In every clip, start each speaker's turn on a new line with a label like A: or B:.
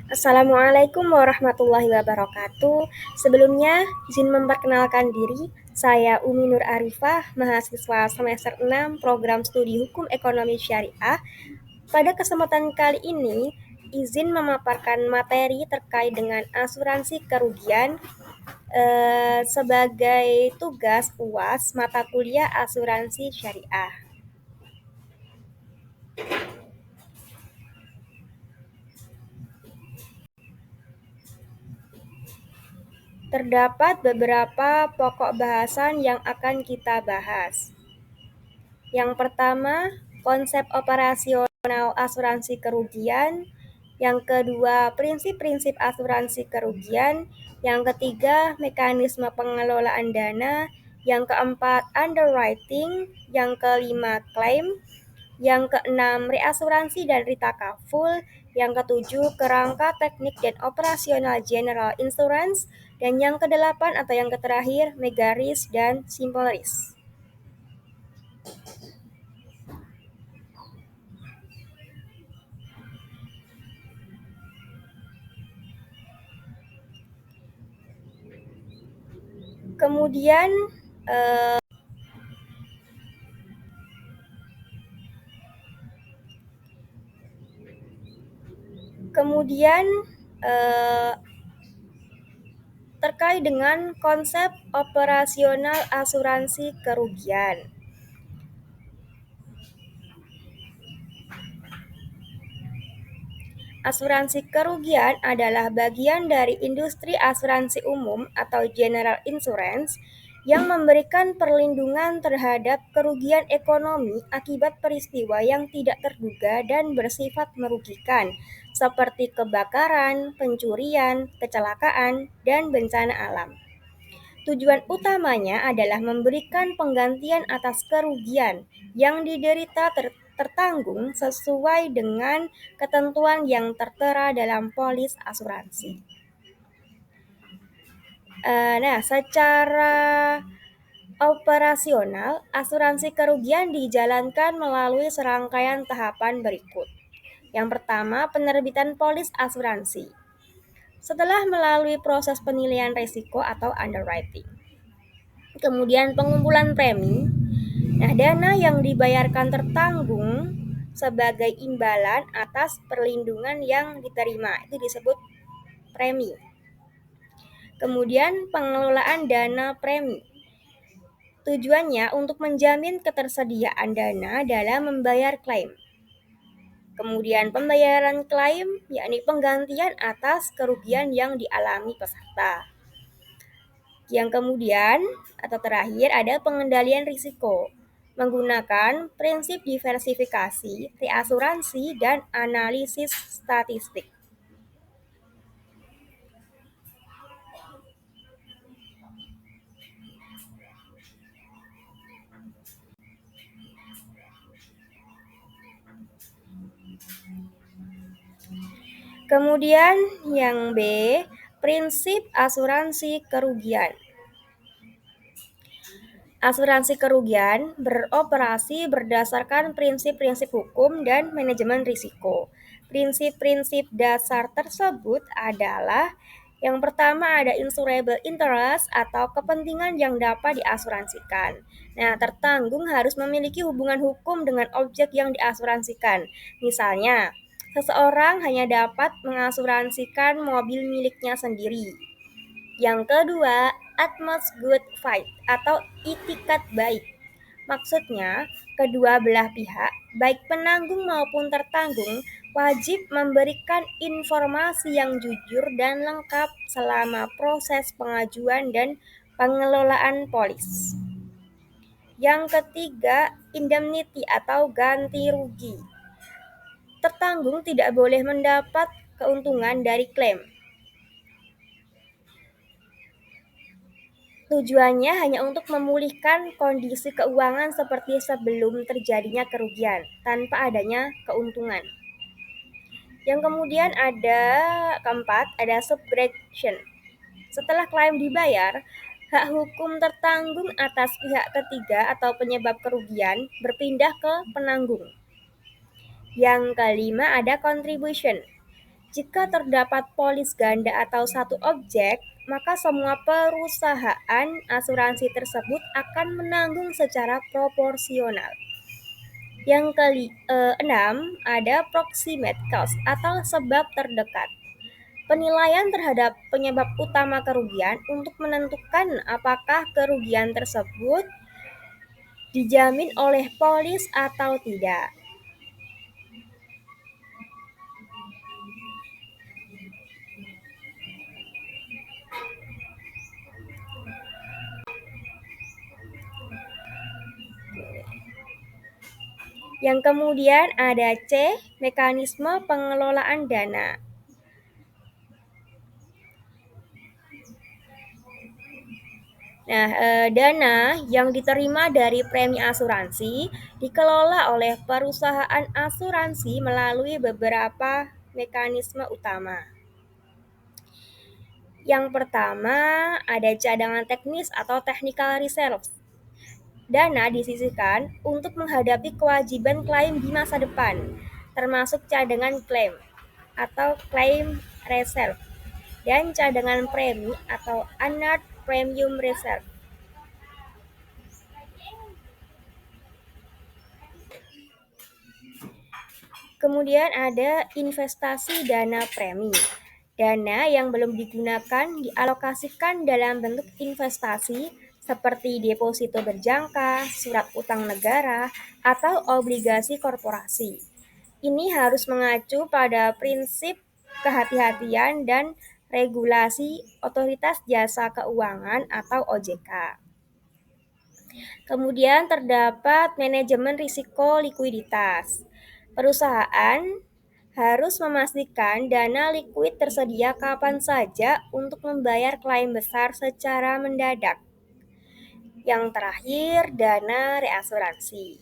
A: Assalamualaikum warahmatullahi wabarakatuh. Sebelumnya, izin memperkenalkan diri. Saya Umi Nur Arifah, mahasiswa semester 6 Program Studi Hukum Ekonomi Syariah. Pada kesempatan kali ini, izin memaparkan materi terkait dengan asuransi kerugian sebagai tugas UAS mata kuliah asuransi syariah. Terdapat beberapa pokok bahasan yang akan kita bahas. Yang pertama, konsep operasional asuransi kerugian. Yang kedua, prinsip-prinsip asuransi kerugian. Yang ketiga, mekanisme pengelolaan dana. Yang keempat, underwriting. Yang kelima, klaim. Yang keenam, reasuransi dan ritakaful. Yang ketujuh, kerangka teknik dan operasional general insurance. Dan yang kedelapan atau yang terakhir, mega risk dan simple risk. Kemudian eh, kemudian eh, terkait dengan konsep operasional asuransi kerugian. Asuransi kerugian adalah bagian dari industri asuransi umum atau general insurance yang memberikan perlindungan terhadap kerugian ekonomi akibat peristiwa yang tidak terduga dan bersifat merugikan, seperti kebakaran, pencurian, kecelakaan, dan bencana alam. Tujuan utamanya adalah memberikan penggantian atas kerugian yang diderita tertanggung sesuai dengan ketentuan yang tertera dalam polis asuransi. Secara operasional, asuransi kerugian dijalankan melalui serangkaian tahapan berikut. Yang pertama, penerbitan polis asuransi. Setelah melalui proses penilaian risiko atau underwriting. Kemudian pengumpulan premi. Nah, dana yang dibayarkan tertanggung sebagai imbalan atas perlindungan yang diterima. Itu disebut premi. Kemudian pengelolaan dana premi. Tujuannya untuk menjamin ketersediaan dana dalam membayar klaim. Kemudian pembayaran klaim, yakni penggantian atas kerugian yang dialami peserta. Yang kemudian atau terakhir ada pengendalian risiko menggunakan prinsip diversifikasi, reasuransi, dan analisis statistik. Kemudian yang B, prinsip asuransi kerugian. Asuransi kerugian beroperasi berdasarkan prinsip-prinsip hukum dan manajemen risiko. Prinsip-prinsip dasar tersebut adalah yang pertama ada insurable interest atau kepentingan yang dapat diasuransikan. Nah, tertanggung harus memiliki hubungan hukum dengan objek yang diasuransikan. Misalnya, seseorang hanya dapat mengasuransikan mobil miliknya sendiri. Yang kedua, atmos good faith atau itikat baik. Maksudnya, kedua belah pihak, baik penanggung maupun tertanggung, wajib memberikan informasi yang jujur dan lengkap selama proses pengajuan dan pengelolaan polis. Yang ketiga, indemnity atau ganti rugi. Tertanggung tidak boleh mendapat keuntungan dari klaim. Tujuannya hanya untuk memulihkan kondisi keuangan seperti sebelum terjadinya kerugian, tanpa adanya keuntungan. Yang kemudian ada keempat, ada subtraction. Setelah klaim dibayar, hak hukum tertanggung atas pihak ketiga atau penyebab kerugian berpindah ke penanggung. Yang kelima ada contribution. Jika terdapat polis ganda atau satu objek, maka semua perusahaan asuransi tersebut akan menanggung secara proporsional. Yang keenam, ada proximate cause atau sebab terdekat. Penilaian terhadap penyebab utama kerugian untuk menentukan apakah kerugian tersebut dijamin oleh polis atau tidak. Yang kemudian ada C, mekanisme pengelolaan dana. Nah, dana yang diterima dari premi asuransi dikelola oleh perusahaan asuransi melalui beberapa mekanisme utama. Yang pertama, ada cadangan teknis atau technical reserve. Dana disisihkan untuk menghadapi kewajiban klaim di masa depan, termasuk cadangan klaim atau claim reserve dan cadangan premi atau unearned premium reserve. Kemudian ada investasi dana premi. Dana yang belum digunakan dialokasikan dalam bentuk investasi seperti deposito berjangka, surat utang negara, atau obligasi korporasi. Ini harus mengacu pada prinsip kehati-hatian dan regulasi Otoritas Jasa Keuangan atau OJK. Kemudian terdapat manajemen risiko likuiditas. Perusahaan harus memastikan dana likuid tersedia kapan saja untuk membayar klaim besar secara mendadak. Yang terakhir, dana reasuransi.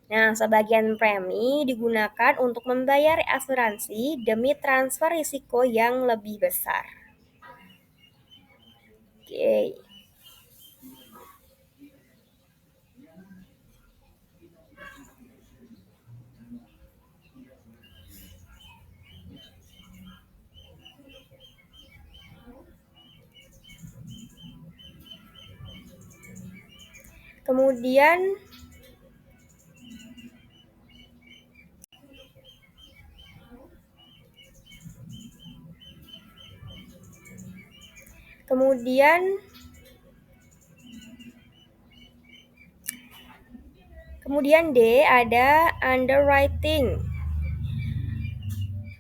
A: Nah, sebagian premi digunakan untuk membayar asuransi demi transfer risiko yang lebih besar. Oke. Kemudian kemudian Kemudian D ada underwriting.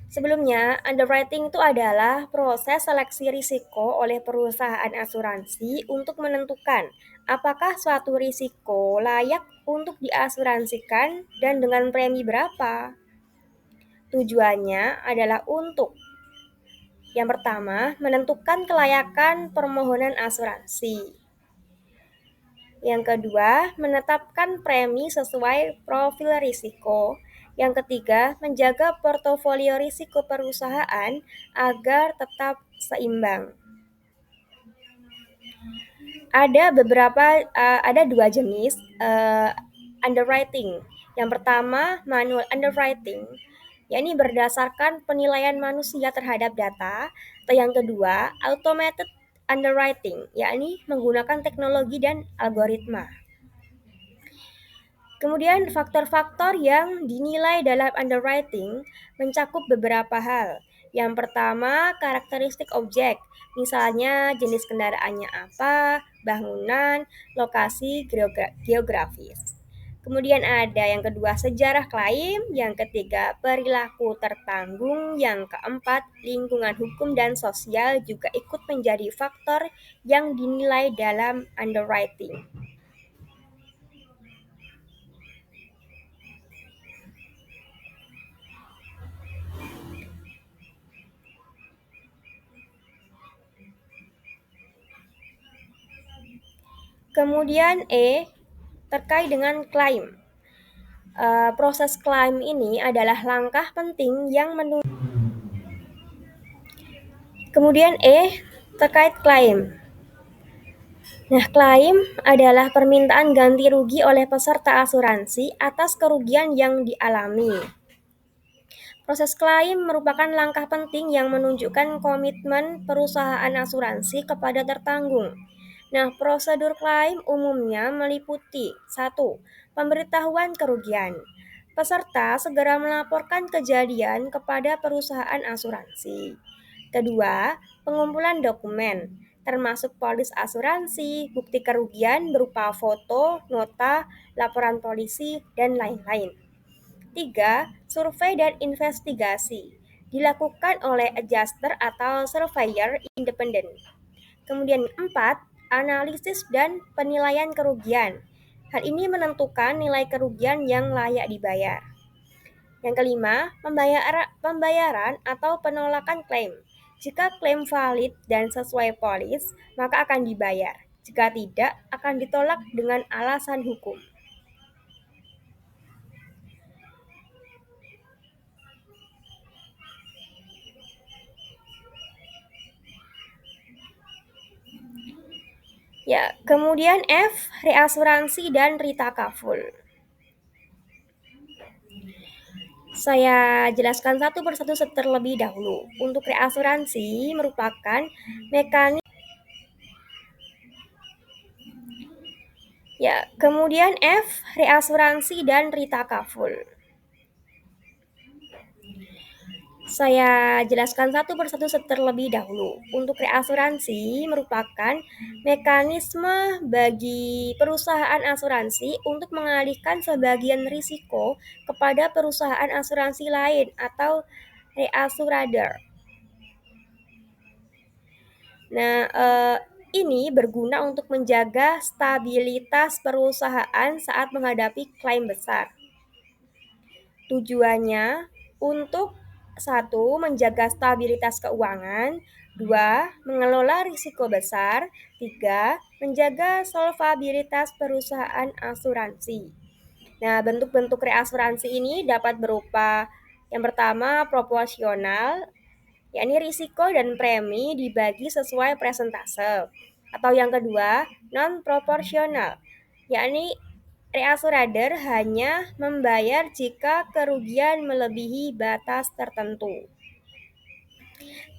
A: Sebelumnya, underwriting itu adalah proses seleksi risiko oleh perusahaan asuransi untuk menentukan apakah suatu risiko layak untuk diasuransikan dan dengan premi berapa. Tujuannya adalah untuk yang pertama, menentukan kelayakan permohonan asuransi. Yang kedua, menetapkan premi sesuai profil risiko. Yang ketiga, menjaga portofolio risiko perusahaan agar tetap seimbang. Ada dua jenis underwriting. Yang pertama, manual underwriting, yakni berdasarkan penilaian manusia terhadap data. Atau yang kedua, automated underwriting, yakni menggunakan teknologi dan algoritma. Kemudian faktor-faktor yang dinilai dalam underwriting mencakup beberapa hal. Yang pertama, karakteristik objek, misalnya jenis kendaraannya apa, bangunan, lokasi geografis. Kemudian ada yang kedua, sejarah klaim, yang ketiga, perilaku tertanggung, yang keempat, lingkungan hukum dan sosial juga ikut menjadi faktor yang dinilai dalam underwriting. Kemudian E, terkait dengan klaim. Proses klaim ini adalah langkah penting yang Kemudian E, terkait klaim. Nah, klaim adalah permintaan ganti rugi oleh peserta asuransi atas kerugian yang dialami. Proses klaim merupakan langkah penting yang menunjukkan komitmen perusahaan asuransi kepada tertanggung. Nah, prosedur klaim umumnya meliputi: 1. Pemberitahuan kerugian. Peserta segera melaporkan kejadian kepada perusahaan asuransi. Kedua, pengumpulan dokumen, termasuk polis asuransi, bukti kerugian berupa foto, nota, laporan polisi, dan lain-lain. 3. Survei dan investigasi, dilakukan oleh adjuster atau surveyor independen. Kemudian 4. Analisis dan penilaian kerugian. Hal ini menentukan nilai kerugian yang layak dibayar. Yang kelima, pembayaran atau penolakan klaim. Jika klaim valid dan sesuai polis, maka akan dibayar. Jika tidak, akan ditolak dengan alasan hukum. Ya, kemudian F, reasuransi dan ritakaful. Saya jelaskan satu persatu terlebih dahulu. Untuk reasuransi merupakan mekanisme. Ya, kemudian F, reasuransi dan ritakaful. Saya jelaskan satu persatu terlebih dahulu. Untuk reasuransi merupakan mekanisme bagi perusahaan asuransi untuk mengalihkan sebagian risiko kepada perusahaan asuransi lain atau reasurator. Nah, ini berguna untuk menjaga stabilitas perusahaan saat menghadapi klaim besar. Tujuannya untuk: 1. Menjaga stabilitas keuangan. 2. Mengelola risiko besar. 3. Menjaga solvabilitas perusahaan asuransi. Nah, bentuk-bentuk reasuransi ini dapat berupa: yang pertama, proporsional, yakni risiko dan premi dibagi sesuai persentase. Atau yang kedua, non-proporsional, yakni reasurator hanya membayar jika kerugian melebihi batas tertentu.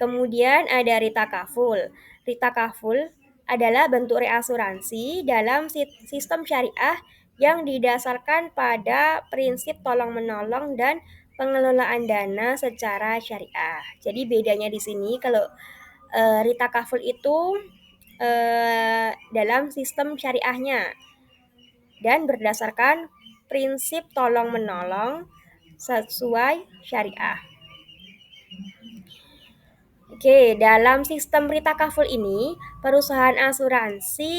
A: Kemudian ada ritakaful. Ritakaful adalah bentuk reasuransi dalam sistem syariah yang didasarkan pada prinsip tolong-menolong dan pengelolaan dana secara syariah. Jadi bedanya di sini kalau ritakaful itu dalam sistem syariahnya dan berdasarkan prinsip tolong-menolong sesuai syariah. Oke, dalam sistem ritakaful ini, perusahaan asuransi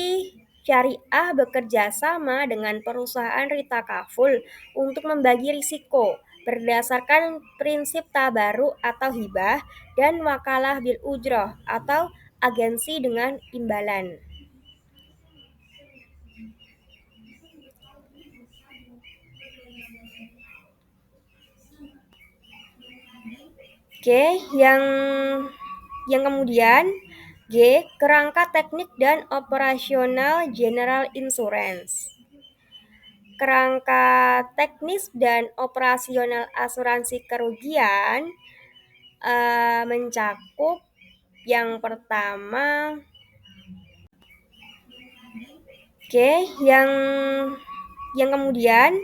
A: syariah bekerja sama dengan perusahaan ritakaful untuk membagi risiko berdasarkan prinsip tabaruk atau hibah dan wakalah bil ujroh atau agensi dengan imbalan. Oke, yang kemudian G, kerangka teknik dan operasional General Insurance. Kerangka teknis dan operasional asuransi kerugian mencakup yang pertama. Oke, yang kemudian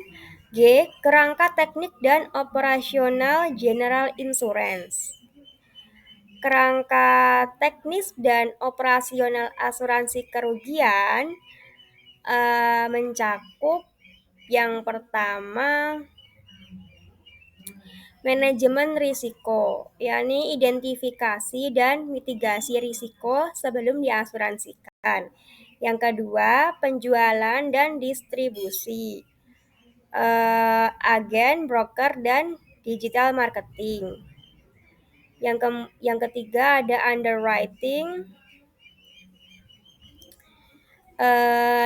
A: G, kerangka teknik dan operasional General Insurance. Kerangka teknis dan operasional asuransi kerugian mencakup yang pertama, manajemen risiko, yakni identifikasi dan mitigasi risiko sebelum diasuransikan. Yang kedua, penjualan dan distribusi, agen, broker, dan digital marketing. Yang ketiga ada underwriting,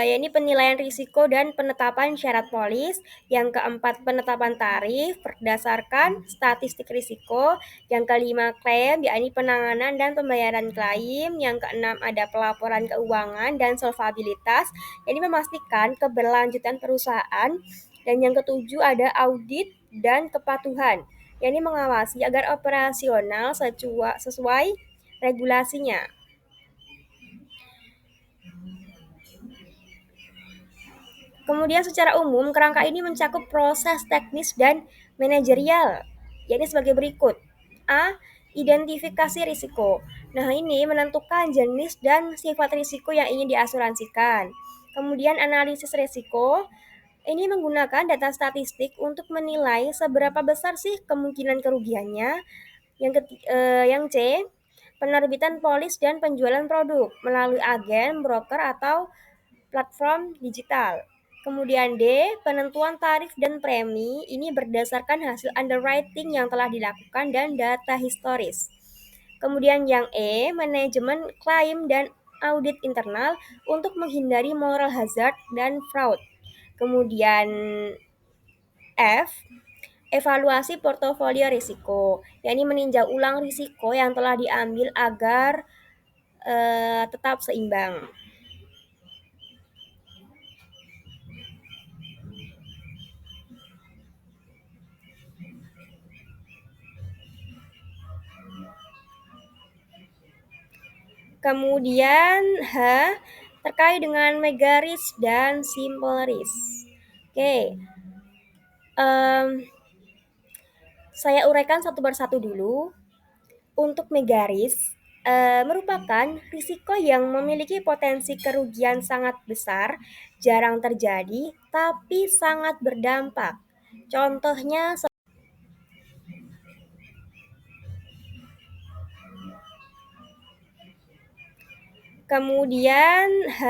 A: yakni penilaian risiko dan penetapan syarat polis. Yang keempat, penetapan tarif berdasarkan statistik risiko. Yang kelima, klaim, yakni penanganan dan pembayaran klaim. Yang keenam, ada pelaporan keuangan dan solvabilitas, yakni memastikan keberlanjutan perusahaan. Dan yang ketujuh ada audit dan kepatuhan, yakni mengawasi agar operasional sesuai regulasinya. Kemudian secara umum, kerangka ini mencakup proses teknis dan manajerial, yakni sebagai berikut. A. Identifikasi risiko. Nah, ini menentukan jenis dan sifat risiko yang ingin diasuransikan. Kemudian analisis risiko, ini menggunakan data statistik untuk menilai seberapa besar sih kemungkinan kerugiannya. Yang C, penerbitan polis dan penjualan produk melalui agen, broker, atau platform digital. Kemudian D, penentuan tarif dan premi ini berdasarkan hasil underwriting yang telah dilakukan dan data historis. Kemudian yang E, manajemen klaim dan audit internal untuk menghindari moral hazard dan fraud. Kemudian F, evaluasi portofolio risiko, yakni meninjau ulang risiko yang telah diambil agar tetap seimbang. Kemudian H, terkait dengan mega risk dan simple risk. Oke, saya uraikan satu persatu dulu. Untuk mega risk, merupakan risiko yang memiliki potensi kerugian sangat besar, jarang terjadi, tapi sangat berdampak. Contohnya, kemudian H,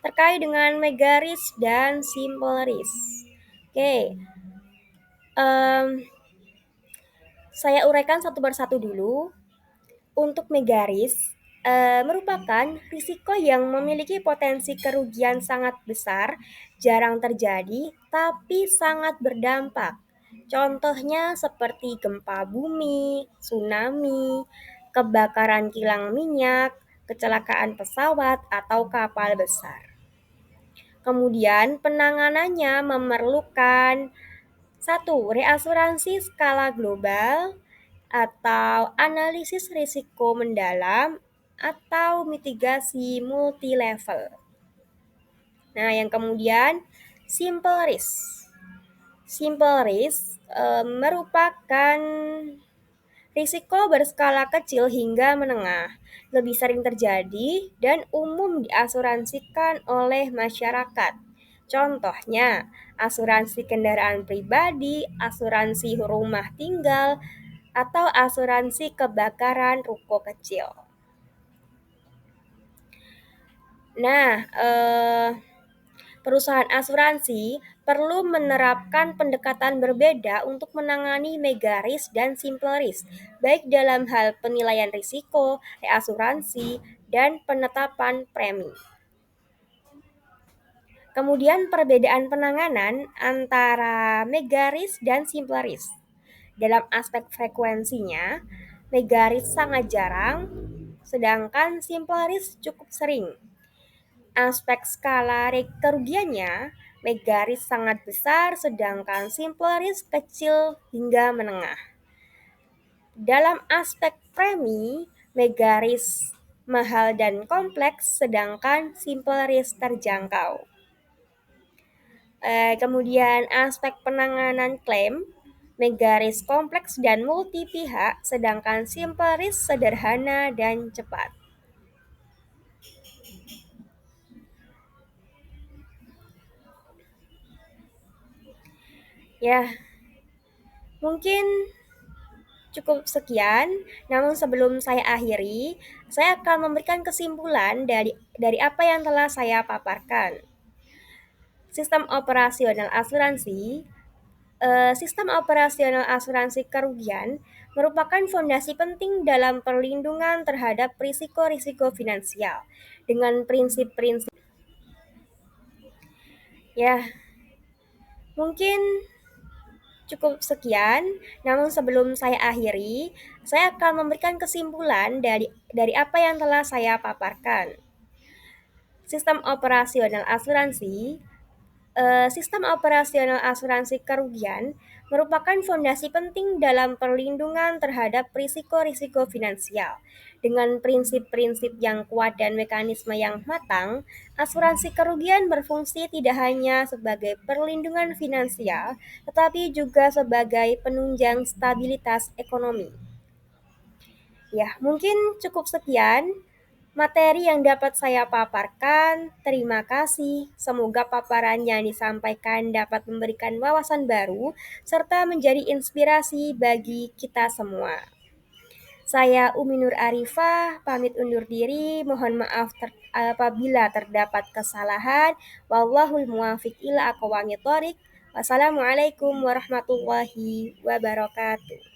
A: terkait dengan mega risk dan simple risk. Oke, saya uraikan satu persatu dulu. Untuk mega risk, merupakan risiko yang memiliki potensi kerugian sangat besar, jarang terjadi, tapi sangat berdampak. Contohnya seperti gempa bumi, tsunami, kebakaran kilang minyak, kecelakaan pesawat, atau kapal besar. Kemudian penanganannya memerlukan satu, reasuransi skala global atau analisis risiko mendalam atau mitigasi multi level. Nah, yang kemudian simple risk. Simple risk merupakan risiko berskala kecil hingga menengah, lebih sering terjadi dan umum diasuransikan oleh masyarakat. Contohnya, asuransi kendaraan pribadi, asuransi rumah tinggal, atau asuransi kebakaran ruko kecil. Nah, perusahaan asuransi perlu menerapkan pendekatan berbeda untuk menangani mega risk dan simple risk, baik dalam hal penilaian risiko, reasuransi, dan penetapan premi. Kemudian perbedaan penanganan antara mega risk dan simple risk. Dalam aspek frekuensinya, mega risk sangat jarang, sedangkan simple risk cukup sering. Aspek skala kerugiannya, mega risk sangat besar, sedangkan simple risk kecil hingga menengah. Dalam aspek premi, mega risk mahal dan kompleks, sedangkan simple risk terjangkau. Kemudian aspek penanganan klaim, mega risk kompleks dan multi pihak, sedangkan simple risk sederhana dan cepat. Ya, mungkin cukup sekian. Namun sebelum saya akhiri, saya akan memberikan kesimpulan dari apa yang telah saya paparkan. Sistem operasional asuransi Sistem operasional asuransi kerugian merupakan fondasi penting dalam perlindungan terhadap risiko-risiko finansial dengan prinsip-prinsip. Ya, mungkin cukup sekian. Namun sebelum saya akhiri, saya akan memberikan kesimpulan dari apa yang telah saya paparkan. Sistem operasional asuransi Sistem operasional asuransi kerugian merupakan fondasi penting dalam perlindungan terhadap risiko-risiko finansial. Dengan prinsip-prinsip yang kuat dan mekanisme yang matang, asuransi kerugian berfungsi tidak hanya sebagai perlindungan finansial, tetapi juga sebagai penunjang stabilitas ekonomi. Ya, mungkin cukup sekian materi yang dapat saya paparkan. Terima kasih. Semoga paparan yang disampaikan dapat memberikan wawasan baru serta menjadi inspirasi bagi kita semua. Saya Umi Nur Arifah, pamit undur diri. Mohon maaf apabila terdapat kesalahan. Wallahul muwafiq ila aqwamit thoriq. Wassalamualaikum warahmatullahi wabarakatuh.